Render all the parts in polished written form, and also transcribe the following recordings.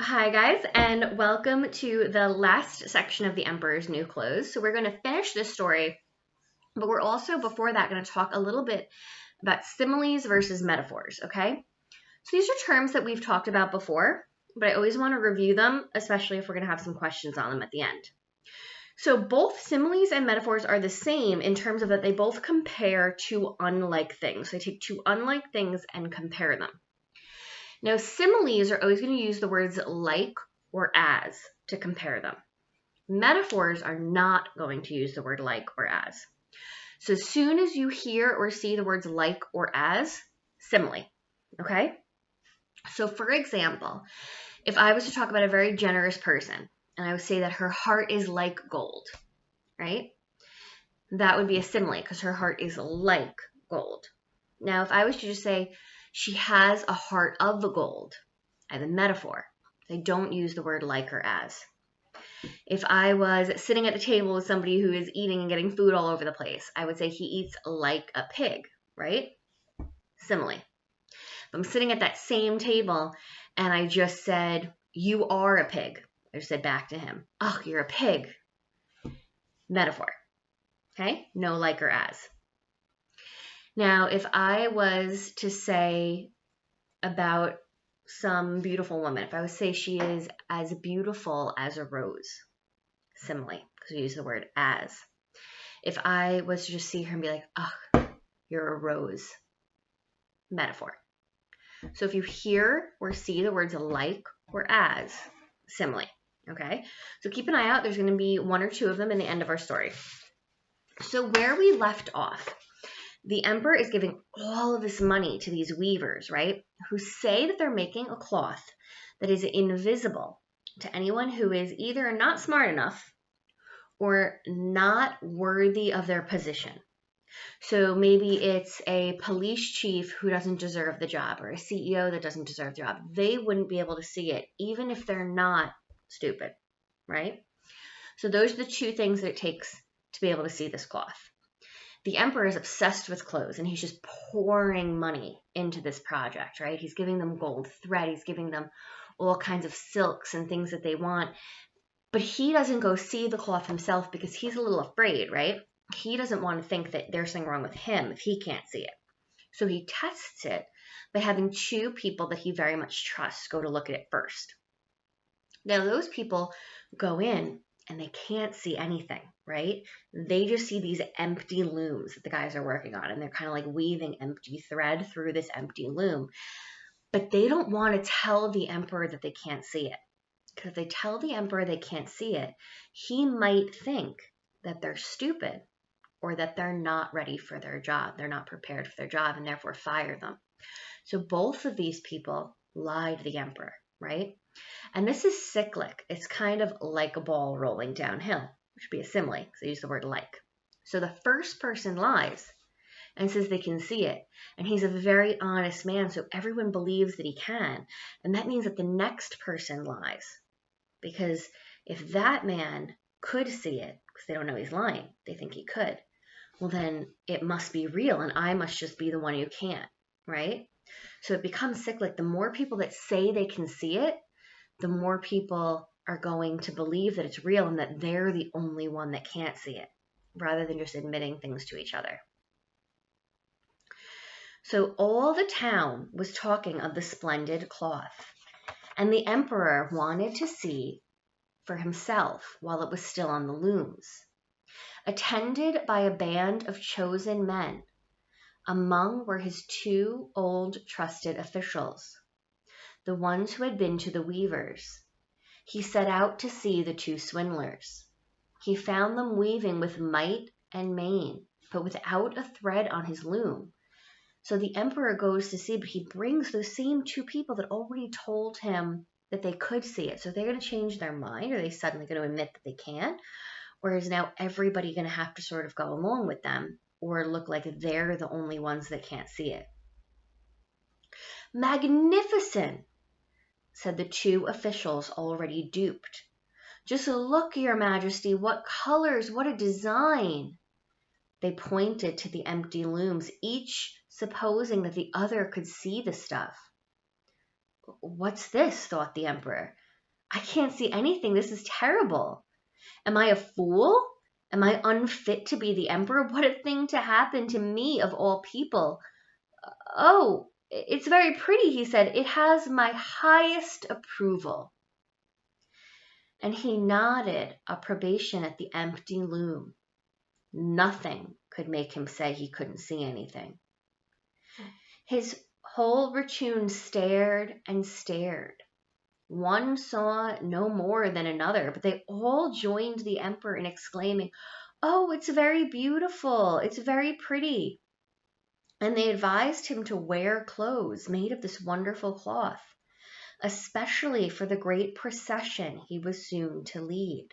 Hi guys, and welcome to the last section of the Emperor's New Clothes. So we're going to finish this story, but we're also, before that, going to talk a little bit about similes versus metaphors, okay? So these are terms that we've talked about before, but I always want to review them, especially if we're going to have some questions on them at the end. So both similes and metaphors are the same in terms of that they both compare two unlike things. So they take two unlike things and compare them. Now, similes are always going to use the words like or as to compare them. Metaphors are not going to use the word like or as. So as soon as you hear or see the words like or as, simile, okay? So for example, if I was to talk about a very generous person, and I would say that her heart is like gold, right? That would be a simile because her heart is like gold. Now, if I was to just say she has a heart of gold, I have a metaphor. They don't use the word like or as. If I was sitting at the table with somebody who is eating and getting food all over the place, I would say he eats like a pig, right? Simile. If I'm sitting at that same table and I just said, you are a pig, I just said back to him, oh, you're a pig. Metaphor. Okay? No like or as. Now, if I was to say about some beautiful woman, if I would say she is as beautiful as a rose, simile, because we use the word as. If I was to just see her and be like, oh, you're a rose, metaphor. So if you hear or see the words like or as, simile, okay? So keep an eye out. There's going to be one or two of them in the end of our story. So where we left off, the emperor is giving all of this money to these weavers, right? Who say that they're making a cloth that is invisible to anyone who is either not smart enough or not worthy of their position. So maybe it's a police chief who doesn't deserve the job or a CEO that doesn't deserve the job. They wouldn't be able to see it, even if they're not stupid, right? So those are the two things that it takes to be able to see this cloth. The emperor is obsessed with clothes and he's just pouring money into this project, right? He's giving them gold thread. He's giving them all kinds of silks and things that they want. But he doesn't go see the cloth himself because he's a little afraid, right? He doesn't want to think that there's something wrong with him if he can't see it. So he tests it by having two people that he very much trusts go to look at it first. Now, those people go in and they can't see anything, right? They just see these empty looms that the guys are working on, and they're kind of like weaving empty thread through this empty loom. But they don't want to tell the emperor that they can't see it. Because if they tell the emperor they can't see it, he might think that they're stupid or that they're not ready for their job. They're not prepared for their job and therefore fire them. So both of these people lie to the emperor, right? And this is cyclic. It's kind of like a ball rolling downhill, which would be a simile because I use the word like. So the first person lies and says they can see it. And he's a very honest man, so everyone believes that he can. And that means that the next person lies. Because if that man could see it, because they don't know he's lying, they think he could, well, then it must be real, and I must just be the one who can't, right? So it becomes cyclic. The more people that say they can see it, the more people are going to believe that it's real and that they're the only one that can't see it, rather than just admitting things to each other. So all the town was talking of the splendid cloth, and the emperor wanted to see for himself while it was still on the looms. Attended by a band of chosen men, among were his two old trusted officials, the ones who had been to the weavers. He set out to see the two swindlers. He found them weaving with might and main, but without a thread on his loom. So the emperor goes to see, but he brings those same two people that already told him that they could see it. So they're going to change their mind. Are they suddenly going to admit that they can't? Or is now everybody going to have to sort of go along with them or look like they're the only ones that can't see it? Magnificent, said the two officials already duped. Just look, Your Majesty, what colors, what a design. They pointed to the empty looms, each supposing that the other could see the stuff. What's this? Thought the emperor. I can't see anything. This is terrible. Am I a fool? Am I unfit to be the emperor? What a thing to happen to me of all people. Oh, it's very pretty, he said. It has my highest approval. And he nodded approbation at the empty loom. Nothing could make him say he couldn't see anything. His whole retinue stared and stared. One saw no more than another, but they all joined the emperor in exclaiming, "Oh, it's very beautiful, it's very pretty." And they advised him to wear clothes made of this wonderful cloth, especially for the great procession he was soon to lead.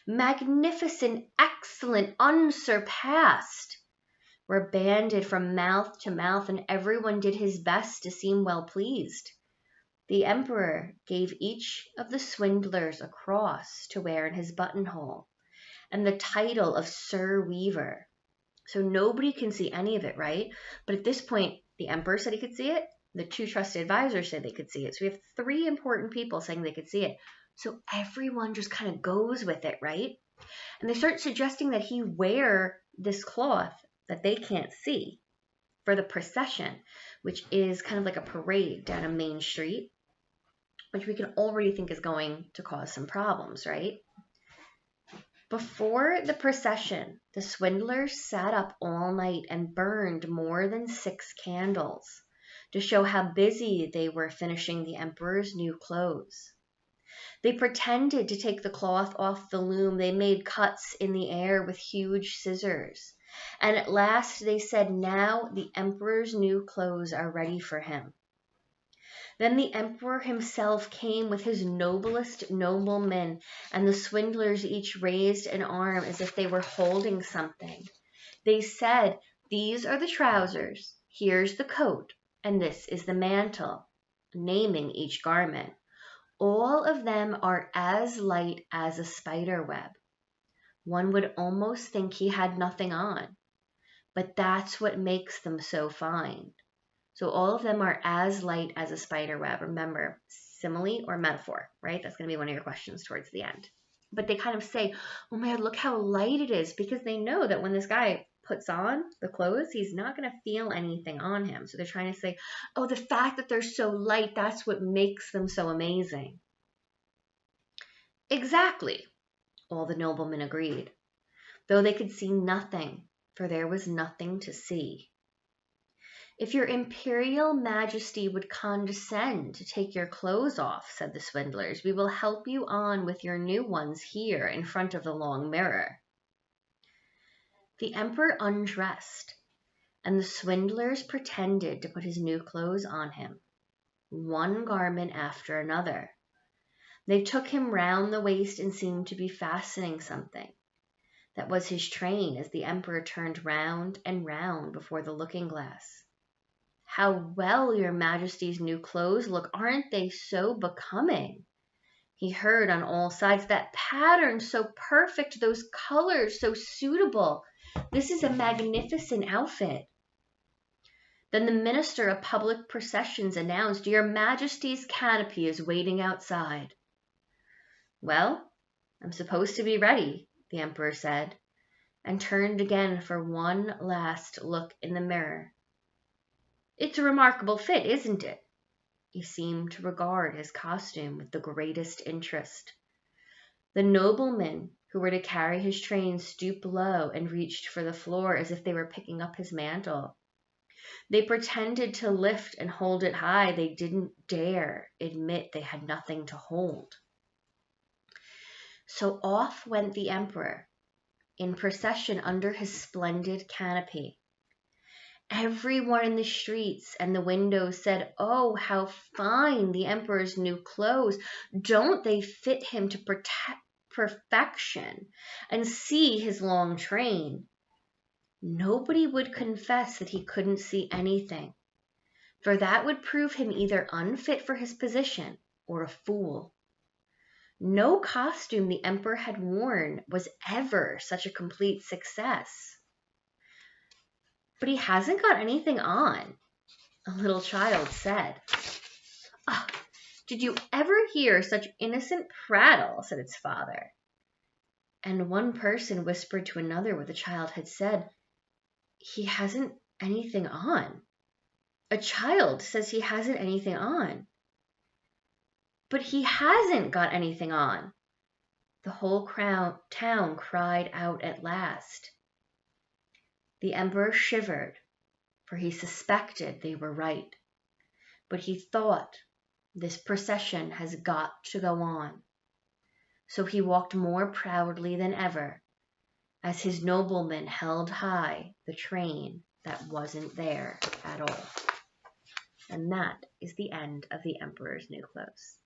Magnificent, excellent, unsurpassed were banded from mouth to mouth, and everyone did his best to seem well pleased. The emperor gave each of the swindlers a cross to wear in his buttonhole, and the title of Sir Weaver. So nobody can see any of it, right? But at this point, the emperor said he could see it. The two trusted advisors said they could see it. So we have three important people saying they could see it. So everyone just kind of goes with it, right? And they start suggesting that he wear this cloth that they can't see for the procession, which is kind of like a parade down a main street, which we can already think is going to cause some problems, right? Before the procession, the swindlers sat up all night and burned more than 6 candles to show how busy they were finishing the emperor's new clothes. They pretended to take the cloth off the loom. They made cuts in the air with huge scissors. And at last they said, "Now the emperor's new clothes are ready for him." Then the emperor himself came with his noblest noblemen, and the swindlers each raised an arm as if they were holding something. They said, "These are the trousers, here's the coat, and this is the mantle," naming each garment. All of them are as light as a spider web. One would almost think he had nothing on, but that's what makes them so fine. So all of them are as light as a spider web. Remember, simile or metaphor, right? That's going to be one of your questions towards the end. But they kind of say, "Oh my God, look how light it is," because they know that when this guy puts on the clothes, he's not going to feel anything on him. So they're trying to say, "Oh, the fact that they're so light, that's what makes them so amazing." Exactly, all the noblemen agreed, though they could see nothing, for there was nothing to see. "If your imperial majesty would condescend to take your clothes off," said the swindlers, "we will help you on with your new ones here in front of the long mirror." The emperor undressed, and the swindlers pretended to put his new clothes on him, one garment after another. They took him round the waist and seemed to be fastening something. That was his train as the emperor turned round and round before the looking-glass. "How well your majesty's new clothes look. Aren't they so becoming?" he heard on all sides. "That pattern so perfect, those colors so suitable. This is a magnificent outfit." Then the minister of public processions announced, "Your majesty's canopy is waiting outside." "Well, I'm supposed to be ready," the emperor said, and turned again for one last look in the mirror. "It's a remarkable fit, isn't it?" He seemed to regard his costume with the greatest interest. The noblemen who were to carry his train stooped low and reached for the floor as if they were picking up his mantle. They pretended to lift and hold it high. They didn't dare admit they had nothing to hold. So off went the emperor in procession under his splendid canopy. Everyone in the streets and the windows said, "Oh, how fine the emperor's new clothes. Don't they fit him to perfection? And see his long train." Nobody would confess that he couldn't see anything, for that would prove him either unfit for his position or a fool. No costume the emperor had worn was ever such a complete success. "But he hasn't got anything on," a little child said. "Ah, Did you ever hear such innocent prattle? Said its father. And one person whispered to another what the child had said. He hasn't anything on. A child says he hasn't anything on. But he hasn't got anything on. The whole town cried out at last. The emperor shivered, for he suspected they were right. But he thought, this procession has got to go on. So he walked more proudly than ever, as his noblemen held high the train that wasn't there at all. And that is the end of the Emperor's New Clothes.